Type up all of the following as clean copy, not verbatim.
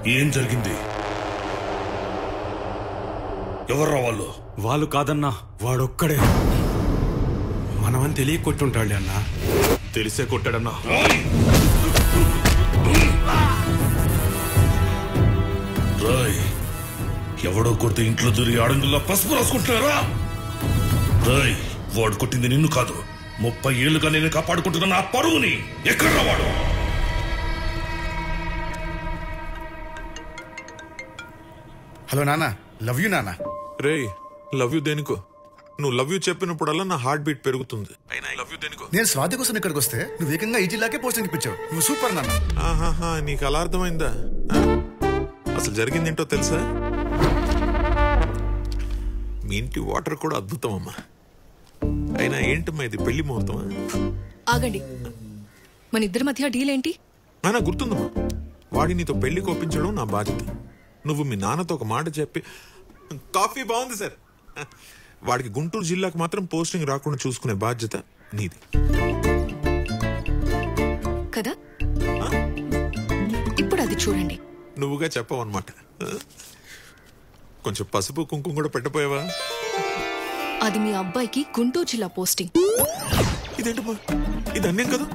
ఏం జరిగింది? ఎవర్రా వాళ్ళు? వాళ్ళు కాదన్నా, వాడొక్కడే. మనమని తెలియ కొట్టుంటాడు అన్నా. తెలిసే కొట్టాడన్నా. రాయ్, ఎవడో కొడితే ఇంట్లో దూరి ఆడంగుల్లా పసుపు రాసుకుంటున్నారా? రాయ్, వాడు కొట్టింది నిన్ను కాదు, 30 ఏళ్లుగా నేను కాపాడుకుంటున్నా నా పరువుని. ఎక్కడ్రా వాడు? హలో నాన్న, లవ్ యూ నాన్న. రే, లవ్ యూ దేనికో? నువ్వు లవ్ యూ చెప్పినప్పుడల్లా నా హార్ట్ బీట్ పెరుగుతుంది. అయినా లవ్ యూ దేనికో? నేను స్వాతి కోసం ఇక్కడికి వస్తే నువ్వు ఏకంగా ఈ జిల్లాకే పోస్టింగ్ ఇప్పించావు. నువ్వు సూపర్ నాన్న. ఆహాహా, నీకు అలా అర్థమైందా? అసలు జరిగిందేంటో తెలుసా? మీ ఇంటి వాటర్ కూడా అద్భుతం అమ్మా. అయినా ఏంటమ్మా ఇది, పెళ్లి ముహూర్తమా? ఆగండి, మన ఇద్దరి మధ్య డీల్ ఏంటి? నాన్న గుర్తుందమ్మా, వాడి నీతో పెళ్లి కోపించడం నా బాధ్యత. నువ్వు మీ నాన్నతో ఒక మాట చెప్పి. కాఫీ బాగుంది సార్. వాడికి గుంటూరు జిల్లాకు మాత్రం పోస్టింగ్ రాకుండా చూసుకునే బాధ్యత నీది కదా. ఇప్పుడు అది చూడండి. నువ్వుగా చెప్పావు అనమాట. కొంచెం పసుపు కుంకుమ కూడా పెట్టపోయావా? అది మీ అబ్బాయికి గుంటూరు జిల్లా పోస్టింగ్. ఇదేంటమ్మా, ఇది అన్యాయం కదా.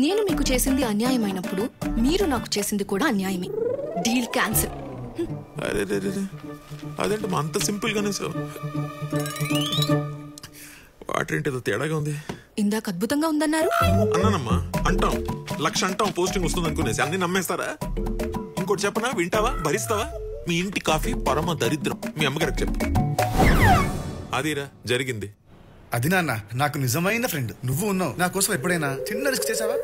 నేను మీకు చేసింది అన్యాయమైనప్పుడు మీరు నాకు చేసింది కూడా అన్యాయమే. Deal cancel. అరే అదేంటమ్మా అంత సింపుల్ గానే సార్? వాటర్ ఏంటి తేడాగా ఉంది? ఇందాక అద్భుతంగా ఉందన్నారు. అన్నానమ్మా, అంటాం 1,00,000 అంటాం పోస్టింగ్ వస్తుంది అనుకునేసి అన్ని నమ్మేస్తారా? ఇంకోటి చెప్పనా, వింటావా, భరిస్తావా? మీ ఇంటి కాఫీ పరమ దరిద్రం. మీ అమ్మగారికి చెప్పు. అదిరా జరిగింది. అది నాన్న, నాకు నిజమైన ఫ్రెండ్ నువ్వు ఉన్నావు. నా కోసం ఎప్పుడైనా చిన్న రిస్క్ చేసావా?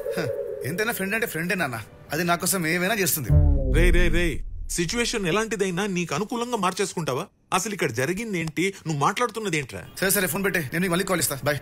ఎంతైనా ఫ్రెండ్ అంటే ఫ్రెండే నాన్న. అది నా కోసం ఏమైనా చేస్తుంది. రే సిచ్యువేషన్ ఎలాంటిదైనా నీకు అనుకూలంగా మార్చేసుకుంటావా? అసలు ఇక్కడ జరిగింది ఏంటి, నువ్వు మాట్లాడుతున్నది ఏంట్రా? సరే ఫోన్ పెట్టే, నేను మళ్ళీ కాల్ ఇస్తా. బాయ్.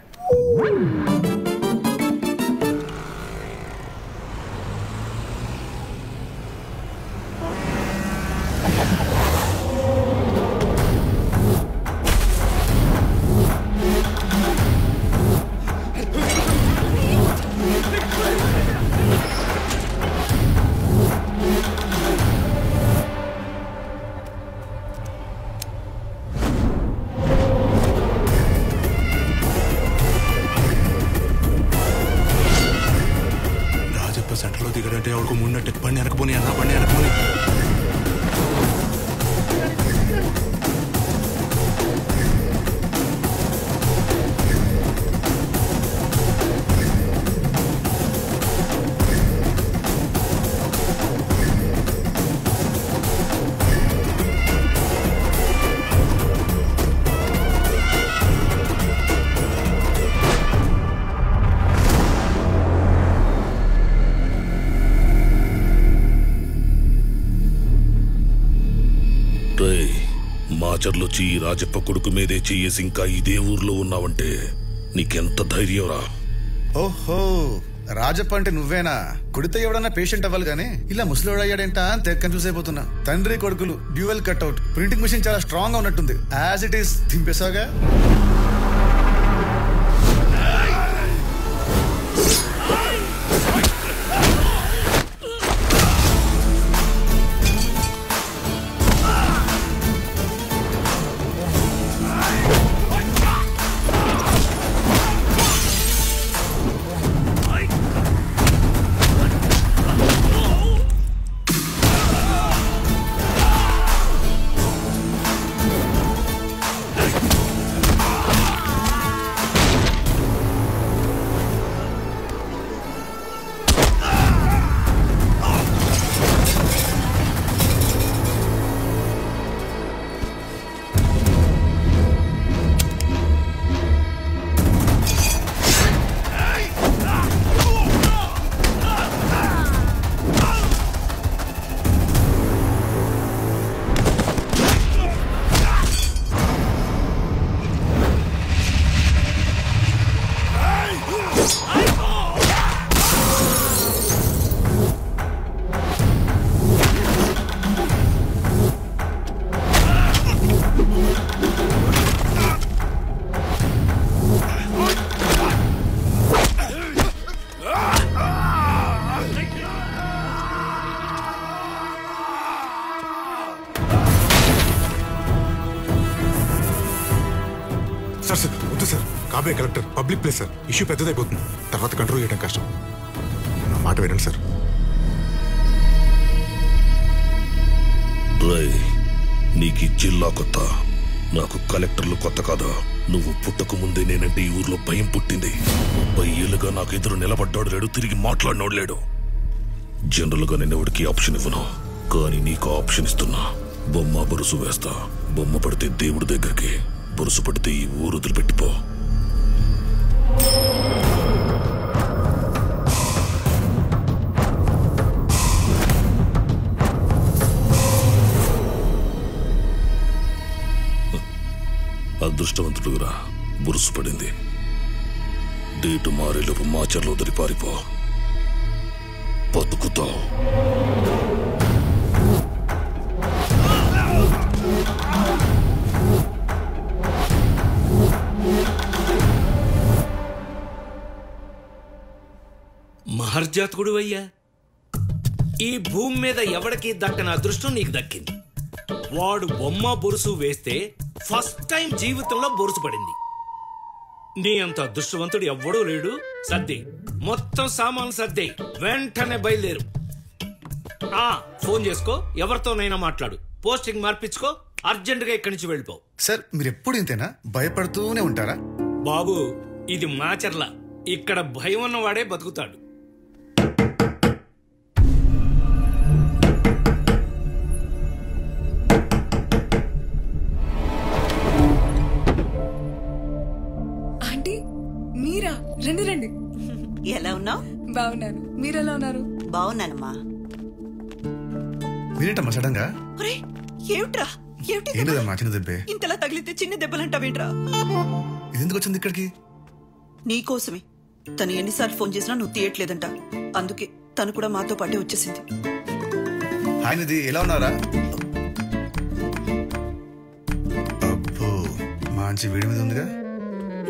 సెంటర్లో దిగడంటే ఎవరికి మున్నట్టు బండి వెనకపోని అన్నా, బండి వెనకపోని. మాచర్లొచ్చి ఈ రాజప్ప కొడుకు మీదే చెయ్యేసి ఇంకా ఇదే ఊర్లో ఉన్నావంటే నీకెంత ధైర్యంరా? ఓహో, రాజప్ప అంటే నువ్వేనా? కొడితే ఎవడన్నా పేషెంట్ అవ్వాలి గానీ ఇలా ముసలివాడు అయ్యాడేంటా అని తెగ కన్ఫ్యూజ్ అయిపోతున్నా. తండ్రి కొడుకులు డ్యూయల్ కట్అవుట్. ప్రింటింగ్ మిషన్ చాలా స్ట్రాంగ్ గా ఉన్నట్టుంది. యాజ్ ఇట్ ఈస్ దింపేసాగా. కాబోయే collector public place sir, issue పెద్దదైపోతుంది, తర్వాత కంట్రోల్ చేయడం కష్టం. నా మాట వినండి సార్. నీకు ఈ జిల్లా కొత్త, నాకు కలెక్టర్లు కొత్త కాదా? నువ్వు పుట్టక ముందే నేనంటే ఈ ఊర్లో భయం పుట్టింది. 30 ఏళ్ళుగా నాకు ఎదురు నిలబడ్డాడు లేడు, తిరిగి మాట్లాడినోడు లేడు. జనరల్ గా నేను ఎవరికి ఆప్షన్ ఇవ్వను, కానీ నీకు ఆప్షన్ ఇస్తున్నా. బొమ్మ బొరుసు వేస్తా. బొమ్మ పడితే దేవుడి దగ్గరికి, బొరుసు పడితే ఈ ఊరు వదిలిపెట్టిపో. అదృష్టవంతుడురా, బురుసు పడింది. డేటు మారేలోపు మాచర్లో వదిలి పారిపో, బతుకుతావు. మహర్జాతకుడు అయ్యా, ఈ భూమి మీద ఎవడికి దక్కని అదృష్టం నీకు దక్కింది. వాడు బొమ్మ బొరుసు వేస్తే ఫస్ట్ టైం జీవితంలో బొరుసు పడింది. నీ అంత అదృష్టవంతుడు ఎవ్వడూ లేడు. సర్ది, మొత్తం సామాన్లు సర్ది, వెంటనే బయలుదేరు. ఫోన్ చేసుకో, ఎవరితోనైనా మాట్లాడు, పోస్టింగ్ మార్పించుకో, అర్జెంట్ గా ఇక్కడి నుంచి వెళ్ళిపో. సార్ మీరు ఎప్పుడు ఇంతేనా? భయపడుతూనే ఉంటారా? బాబు, ఇది మాచర్ల, ఇక్కడ భయం ఉన్నవాడే బతుకుతాడు. మీరా? రండి రండి. ఎలా ఉన్నావు? బాగున్నాను, మీరెలా ఉన్నారు? బాగున్నానమ్మా. మీరేంటమ్మా సడన్ గా? ఏమిట్రా? ఏంటమ్మా చిన్న దెబ్బే? ఇంతలా తగిలితే చిన్న దెబ్బలంటావేంట్రా? ఎందుకు వచ్చింది ఇక్కడికి? నీకోసమే. తను ఎన్నిసార్లు ఫోన్ చేసినా నువ్వు తీయట్లేదంట, అందుకే తను కూడా మాతో పాటే వచ్చేసింది. ఆయనది ఎలా ఉన్నారా? అబ్బో, మంచి వేడి మీద ఉందిగా.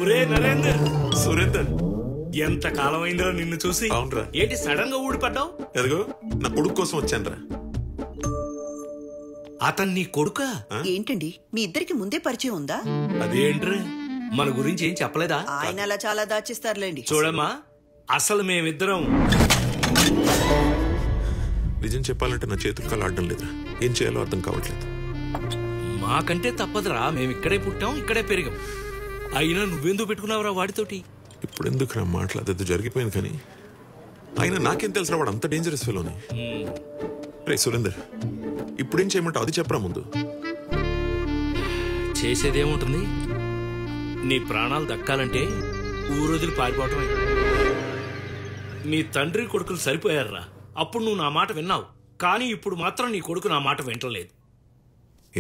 ఒరే నరేందర్, సురేందర్, ఎంత కాలం అయిందో నిన్ను చూసి. అవునరా. ఏంటి సడన్ గా ఊడిపడ్డావు? ఎదుగో నా కొడుకు కోసం వచ్చానరా. అతను నీ కొడుకా? ఏంటండి, మీ ఇద్దరికి ముందే పరిచయం ఉందా? అదేంట్రా, మన గురించి ఏం చెప్పలేదా? ఆయన అలా చాలా దాచిస్తారులేండి. చూడమ్మా, అసలు మేమిద్దరం నిజం చెప్పాలంటే నా చేతులు కాలు ఆడడం లేదురా. ఏం చేయాలో అర్థం కావట్లేదు. మాకంటే తప్పదురా, మేము ఇక్కడే పుట్టాం, ఇక్కడే పెరిగాం. అయినా నువ్వెందుకు పెట్టుకున్నావురా వాడితోటి? ఇప్పుడు ఎందుకు రా మాట్లాడేది, జరిగిపోయింది. కానీ అయినా నాకేం తెలుసురా, వాడు అంత డేంజరస్ ఫెలోని. రే సురేందర్, ఇప్పుడేం చేయమంటావు అది చెప్పరా ముందు. చేసేదేముంటుంది, నీ ప్రాణాలు దక్కాలంటే ఊరొదిలి పారిపోవటమే. నీ తండ్రి కొడుకులు సరిపోయారురా, అప్పుడు నువ్వు నా మాట విన్నావు. కానీ ఇప్పుడు మాత్రం నీ కొడుకు నా మాట వింటలేదు.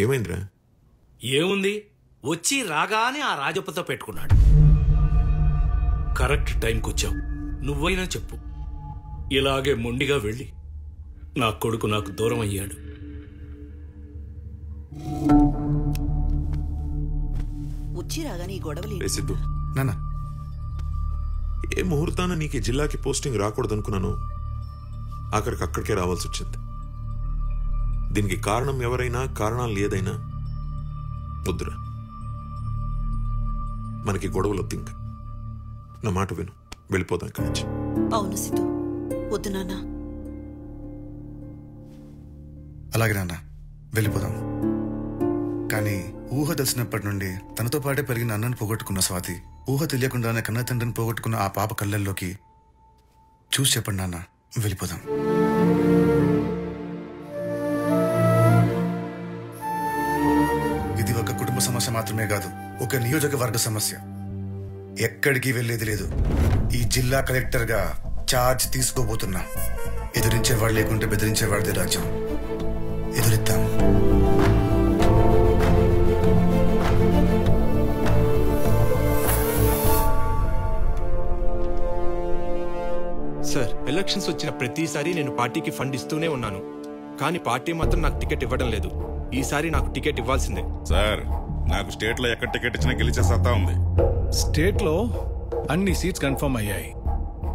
ఏమైందిరా? ఏముంది, వచ్చి రాగానే ఆ రాజప్పతో పెట్టుకున్నాడు. కరెక్ట్ టైంకి వచ్చావు. నువ్వైనా చెప్పు, ఇలాగే మొండిగా వెళ్ళి నా కొడుకు నాకు దూరం అయ్యాడు. వచ్చి రాగానే ఈ గొడవలు. రే సిద్ధు, నాన్న, ఏ ముహూర్తాన నీకు ఈ జిల్లాకి పోస్టింగ్ రాకూడదనుకున్నాను, ఆఖరికి అక్కడికే రావాల్సి వచ్చింది. దీనికి కారణం ఎవరైనా, కారణాలు ఏదైనా వద్దురా. మనకి గొడవలు వద్దు. ఇంకా నా మాట విను, వెళ్ళిపోదాం ఇక్కడి నుంచి. అవును సిద్ధు, వద్దు నాన్న. అలాగే నాన్న, వెళ్ళిపోదాం. కానీ ఊహ తెలిసినప్పటి నుండి తనతో పాటే పెరిగిన అన్నను పోగొట్టుకున్న స్వాతి, ఊహ తెలియకుండానే కన్న తండ్రిని పోగొట్టుకున్న ఆ పాప కళ్ళల్లోకి చూసి చెప్పండి నాన్న, వెళ్ళిపోదాం. ఇది ఒక కుటుంబ సమస్య మాత్రమే కాదు, ఒక నియోజకవర్గ సమస్య. ఎక్కడికి వెళ్ళేది లేదు. ఈ జిల్లా కలెక్టర్ గా ఛార్జ్ తీసుకోబోతున్నా. ఎదిరించేవాడు లేకుంటే బెదిరించేవాడిదే రాజ్యం. ఎదురిద్దాం. సార్, ఎలక్షన్స్ వచ్చిన ప్రతిసారి నేను పార్టీకి ఫండ్ ఇస్తూనే ఉన్నాను, కానీ పార్టీ మాత్రం నాకు టికెట్ ఇవ్వడం లేదు. ఈసారి నాకు టికెట్ ఇవ్వాల్సిందే. సార్, నాకు స్టేట్ లో ఎక్కడ టికెట్ ఇచ్చినా గెలిచే సత్తా ఉంది. స్టేట్ లో అన్ని సీట్స్ కన్ఫర్మ్ అయ్యాయి,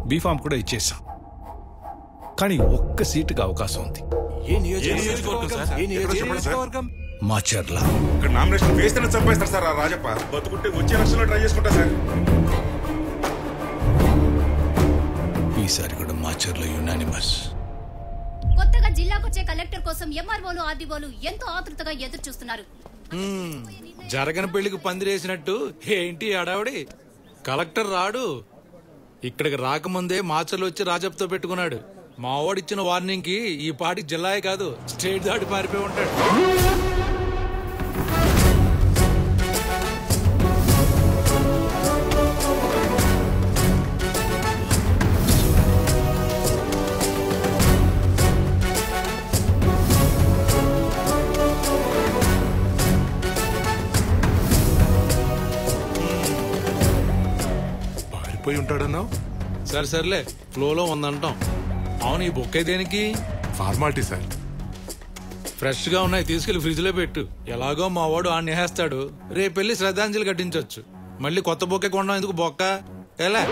బీఫామ్ కూడా ఇచ్చేసాం. కానీ ఒక్క సీటుకి అవకాశం ఉంది. మాచర్ల. ఇక్కడ నామినేషన్ వేస్తేనే చంపేస్తారు సార్ ఆ రాజప్ప. బతుకుంటే వచ్చే లక్షల్లో ట్రై చేసుకుంటా సార్. ఈసారి కూడా మాచర్ల యునానిమస్. కొత్తగా జిల్లాకొచ్చే కలెక్టర్ కోసం ఎంఆర్ఓలు ఆర్డీఓలు ఎంతో ఆతృతగా ఎదురు చూస్తున్నారు. జరగని పెళ్లికి పందిరేసినట్టు ఏంటి అడావిడి? కలెక్టర్ రాడు. ఇక్కడికి రాకముందే మాచర్లు వచ్చి రాజప్పతో పెట్టుకున్నాడు. మా వాడిచ్చిన వార్నింగ్ కి ఈ పాటికి జిల్లాయే కాదు స్టేట్ దాటి పారిపోయి ఉంటాడు. పోయి ఉంటాడన్నావు. సరే సర్లే, ఫ్లోలో ఉందంటాం. అవును, ఈ బుక్ దేనికి? Formality sir. ఫ్రెష్ గా ఉన్నాయి, తీసుకెళ్లి ఫ్రిడ్జ్ లో పెట్టు. ఎలాగో మా వాడు ఆ నేహేస్తాడు. రేపు వెళ్ళి శ్రద్ధాంజలి కట్టించవచ్చు. మళ్ళీ కొత్త బొక్కే కొనడం ఎందుకు? బొక్క ఎలా?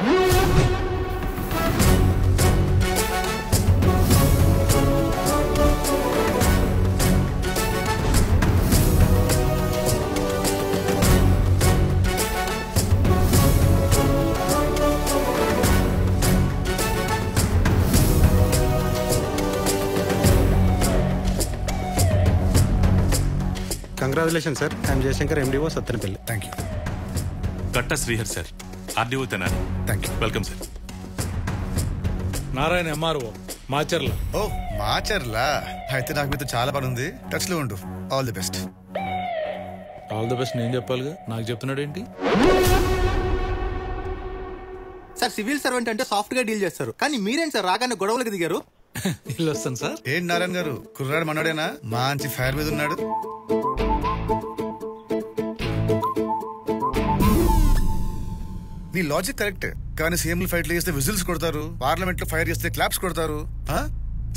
Congratulation sir. I'm Jayashankar, MDO Sattenapalli. Thank you. Gatta Srihar sir, RDO Tenali. Thank you. Welcome sir. Narayana MRO Macharla. ఓ మాచర్ల, అయితే నాకు మీతో చాలా పని ఉంది. టచ్ లో ఉండు. All the best. All the best నేను చెప్పాలిగా, నాకు చెప్తున్నాడు ఏంటి? సార్ సివిల్ సర్వెంట్ అంటే సాఫ్ట్ గా డీల్ చేస్తారు, కానీ మీరేంటి సార్ రాగానే గొడవలకు దిగారు? ఇల్లు వస్తాను సార్. ఏంటి నారాయణ గారు, కుర్రాడు మనోడేనా? మంచి ఫైర్ మీద ఉన్నాడు. నీ లాజిక్ కరెక్ట్, కానీ సీఎంలు ఫైట్లు చేస్తే విజిల్స్ కొడతారు, పార్లమెంట్ లో ఫైర్ చేస్తే క్లాప్స్ కొడతారు.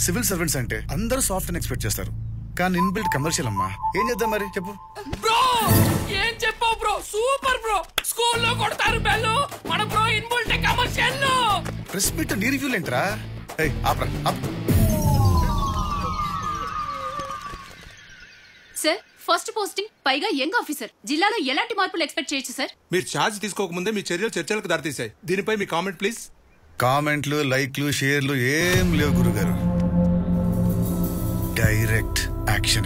సివిల్ సర్వెంట్స్ అంటే అందరూ సాఫ్ట్ అని ఎక్స్పెక్ట్ చేస్తారు, కానీ ఇన్బిల్ట్ కమర్షియల్ అమ్మా. ఏం చేద్దాం మరి చెప్పు. బ్రో ఏం చెప్పావు బ్రో? Super bro. స్కూల్లో కొడతారు బెల్లు, మన bro inbuilt commercial. Press meet నీ రివ్యూలు ఏంట్రా? సార్, ఫస్ట్ పోస్టింగ్, పైగా యంగ్ ఆఫీసర్. జిల్లాలో ఎలాంటి మార్పులు ఎక్స్పెక్ట్ చేయొచ్చు సార్? మీరు ఛార్జ్ తీసుకోకముందే మీ చర్యలు చర్చలకు దారితీశాయి. దీనిపై మీ కామెంట్ ప్లీజ్. కామెంట్లు, లైక్లు, షేర్లు ఏం లేవు గురుగారు. Direct action.